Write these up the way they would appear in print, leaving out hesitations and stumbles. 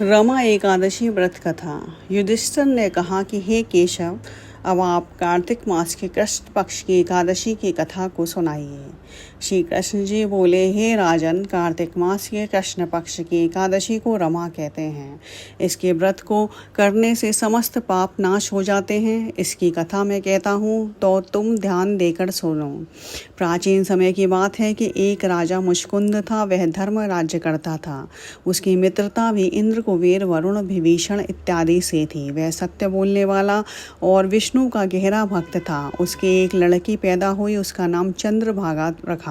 रमा एकादशी व्रत कथा। युधिष्ठिर ने कहा कि हे केशव, अब आप कार्तिक मास के कृष्ण पक्ष की एकादशी की कथा को सुनाइए। श्री कृष्ण जी बोले, हे राजन, कार्तिक मास के कृष्ण पक्ष की एकादशी को रमा कहते हैं। इसके व्रत को करने से समस्त पाप नाश हो जाते हैं। इसकी कथा मैं कहता हूँ तो तुम ध्यान देकर सुनो। प्राचीन समय की बात है कि एक राजा मुचकुंद था। वह धर्म राज्य करता था। उसकी मित्रता भी इंद्र, कुबेर, वरुण, विभीषण इत्यादि से थी। वह सत्य बोलने वाला और विष्णु का गहरा भक्त था। उसकी एक लड़की पैदा हुई। उसका नाम चंद्रभागा रखा।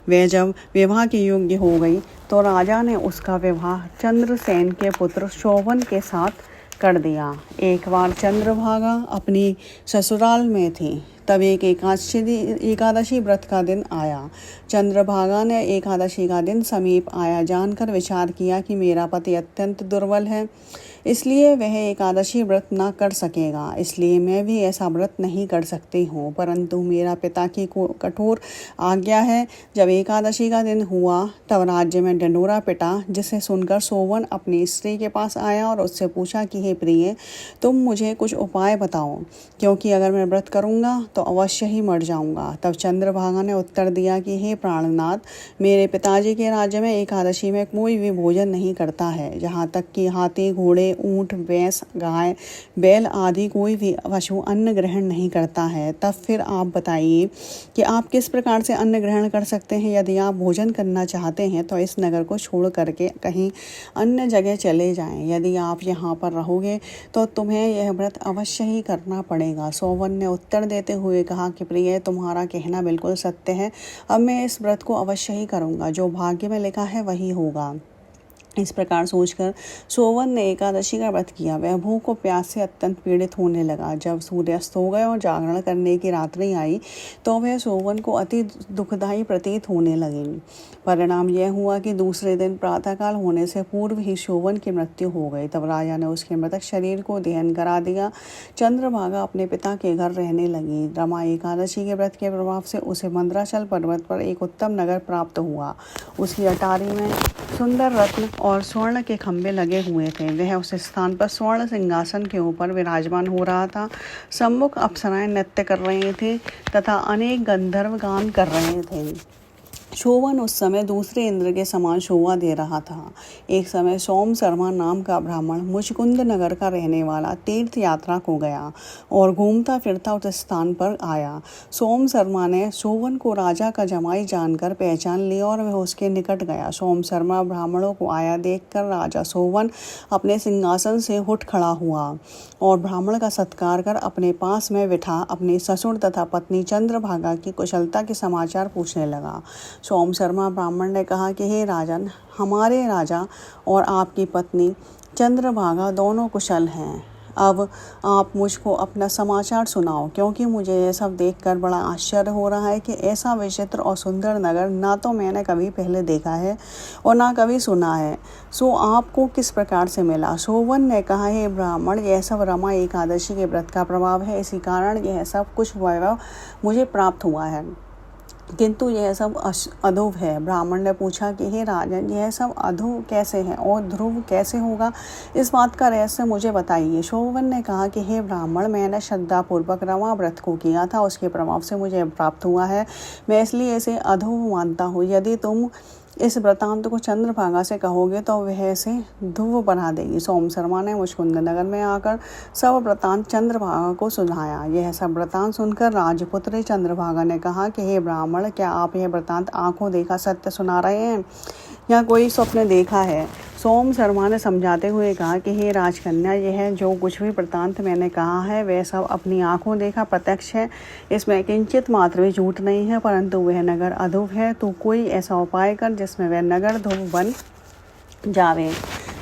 वह जब विवाह के योग्य हो गई तो राजा ने उसका विवाह चंद्रसेन के पुत्र शोभन के साथ कर दिया। एक बार चंद्रभागा अपनी ससुराल में थी। तब एक एकादशी व्रत का दिन आया। चंद्रभागा ने एकादशी का दिन समीप आया जानकर विचार किया कि मेरा पति अत्यंत दुर्बल है, इसलिए वह एकादशी व्रत ना कर सकेगा। इसलिए मैं भी ऐसा व्रत नहीं कर सकती हूँ, परंतु मेरा पिता की कठोर आज्ञा है। जब एकादशी का दिन हुआ तब राज्य में ढिंढोरा पिटा, जिसे सुनकर सोवन अपनी स्त्री के पास आया और उससे पूछा कि हे प्रिय, तुम मुझे कुछ उपाय बताओ, क्योंकि अगर मैं व्रत करूँगा तो अवश्य ही मर जाऊँगा। तब चंद्रभागा ने उत्तर दिया कि हे प्राणनाथ, मेरे पिताजी के राज्य में एकादशी में कोई भी भोजन नहीं करता है। जहाँ तक कि हाथी, घोड़े, ऊंट, भैंस, गाय, बैल आदि कोई भी पशु अन्न ग्रहण नहीं करता है। तब फिर आप बताइए कि आप किस प्रकार से अन्न ग्रहण कर सकते हैं। यदि आप भोजन करना चाहते हैं तो इस नगर को छोड़ करके कहीं अन्य जगह चले जाएं। यदि आप यहाँ पर रहोगे तो तुम्हें यह व्रत अवश्य ही करना पड़ेगा। सोवन ने उत्तर देते हुए कहा कि प्रिय, तुम्हारा कहना बिल्कुल सत्य है। अब मैं इस व्रत को अवश्य ही करूँगा। जो भाग्य में लिखा है वही होगा। इस प्रकार सोचकर सोवन ने एकादशी का व्रत किया। वह भूख और प्यास से अत्यंत पीड़ित होने लगा। जब सूर्यास्त हो गया और जागरण करने की रात्रि आई तो वह सोवन को अति दुखदायी प्रतीत होने लगी। परिणाम यह हुआ कि दूसरे दिन प्रातःकाल होने से पूर्व ही सोवन की मृत्यु हो गई। तब राजा ने उसके मृतक शरीर को दहन करा दिया। चंद्रभागा अपने पिता के घर रहने लगी। रमा एकादशी के व्रत के प्रभाव से उसे मंदराचल पर्वत पर एक उत्तम नगर प्राप्त हुआ। उसकी अटारी में सुंदर रत्न और स्वर्ण के खंभे लगे हुए थे। वह उस स्थान पर स्वर्ण सिंहासन के ऊपर विराजमान हो रहा था। सम्मुख अप्सराएं नृत्य कर रहे थे तथा अनेक गंधर्व गान कर रहे थे। शोभन उस समय दूसरे इंद्र के समान शोभा दे रहा था। एक समय सोम शर्मा नाम का ब्राह्मण मुचकुंद नगर का रहने वाला तीर्थ यात्रा को गया और घूमता फिरता उस स्थान पर आया। सोम शर्मा ने शोभन को राजा का जमाई जानकर पहचान लिया और वह उसके निकट गया। सोम शर्मा ब्राह्मणों को आया देखकर राजा शोभन अपने सिंहासन से उठ खड़ा हुआ और ब्राह्मण का सत्कार कर अपने पास में बिठा अपने ससुर तथा पत्नी चंद्रभागा की कुशलता के समाचार पूछने लगा। सोम शर्मा ब्राह्मण ने कहा कि हे राजन, हमारे राजा और आपकी पत्नी चंद्रभागा दोनों कुशल हैं। अब आप मुझको अपना समाचार सुनाओ, क्योंकि मुझे यह सब देखकर बड़ा आश्चर्य हो रहा है कि ऐसा विचित्र और सुंदर नगर ना तो मैंने कभी पहले देखा है और ना कभी सुना है। सो आपको किस प्रकार से मिला? शोभन ने कहा, हे ब्राह्मण, यह सब रमा एकादशी के व्रत का प्रभाव है। इसी कारण यह सब कुछ वैभव मुझे प्राप्त हुआ है, किंतु यह सब अधुव है। ब्राह्मण ने पूछा कि हे राजन, यह सब अधुव कैसे है और ध्रुव कैसे होगा? इस बात का रहस्य मुझे बताइए। शोभन ने कहा कि हे ब्राह्मण, मैंने श्रद्धापूर्वक रमा व्रत को किया था, उसके प्रभाव से मुझे प्राप्त हुआ है। मैं इसलिए इसे अधुव मानता हूँ। यदि तुम इस वृतांत को चंद्रभागा से कहोगे तो वह इसे ध्रुव बना देगी। सोम शर्मा ने मुचकुंद नगर में आकर सब वृतांत चंद्रभागा को सुनाया। यह सब वृतांत सुनकर राजपुत्री चंद्रभागा ने कहा कि हे ब्राह्मण, क्या आप यह वृतांत आंखों देखा सत्य सुना रहे हैं या कोई स्वप्न देखा है? सोम शर्मा ने समझाते हुए कहा कि हे राजकन्या, यह जो कुछ भी वृतांत मैंने कहा है वह सब अपनी आंखों देखा प्रत्यक्ष है। इसमें किंचित मात्र भी झूठ नहीं है, परंतु वह नगर अधुव है। तो कोई ऐसा उपाय कर जिसमें वह नगर ध्रुव बन जावे।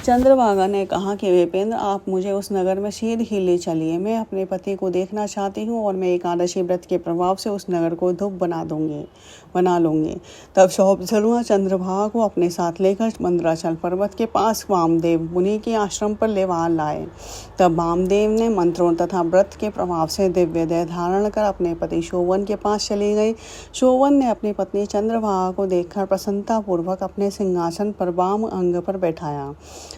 चंद्रभागा ने कहा कि विपेंद्र, आप मुझे उस नगर में शीघ्र ही ले चलिए। मैं अपने पति को देखना चाहती हूँ और मैं एकादशी व्रत के प्रभाव से उस नगर को ध्रुव बना लूँगी। तब सोम शर्मा चंद्रभागा को अपने साथ लेकर मंदराचल पर्वत के पास वामदेव मुनि के आश्रम पर ले वहाँ लाए। तब वामदेव ने मंत्रों तथा व्रत के प्रभाव से दिव्य देह धारण कर अपने पति शोभन के पास चली गई। शोभन ने अपनी पत्नी चंद्रभागा को देखकर प्रसन्नतापूर्वक अपने सिंहासन पर वाम अंग पर बैठाया।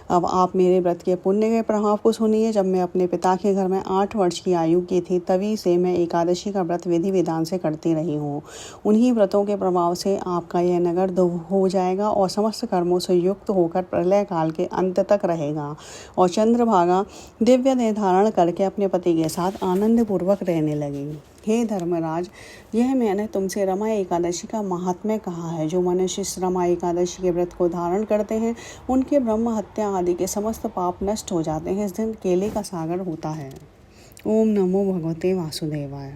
अब आप मेरे व्रत के पुण्य के प्रभाव को सुनिए। जब मैं अपने पिता के घर में 8 वर्ष की आयु की थी, तभी से मैं एकादशी का व्रत विधि विधान से करती रही हूँ। उन्हीं व्रतों के प्रभाव से आपका यह नगर ध्रुव हो जाएगा और समस्त कर्मों से युक्त होकर प्रलय काल के अंत तक रहेगा और चंद्रभागा दिव्य देह धारण करके अपने पति के साथ आनंद पूर्वक रहने लगेगी। हे धर्मराज, यह मैंने तुमसे रमा एकादशी का महात्म्य कहा है। जो मनुष्य इस रमा एकादशी के व्रत को धारण करते हैं, उनके ब्रह्म हत्या आदि के समस्त पाप नष्ट हो जाते हैं। इस दिन केले का सागर होता है। ओम नमो भगवते वासुदेवाय।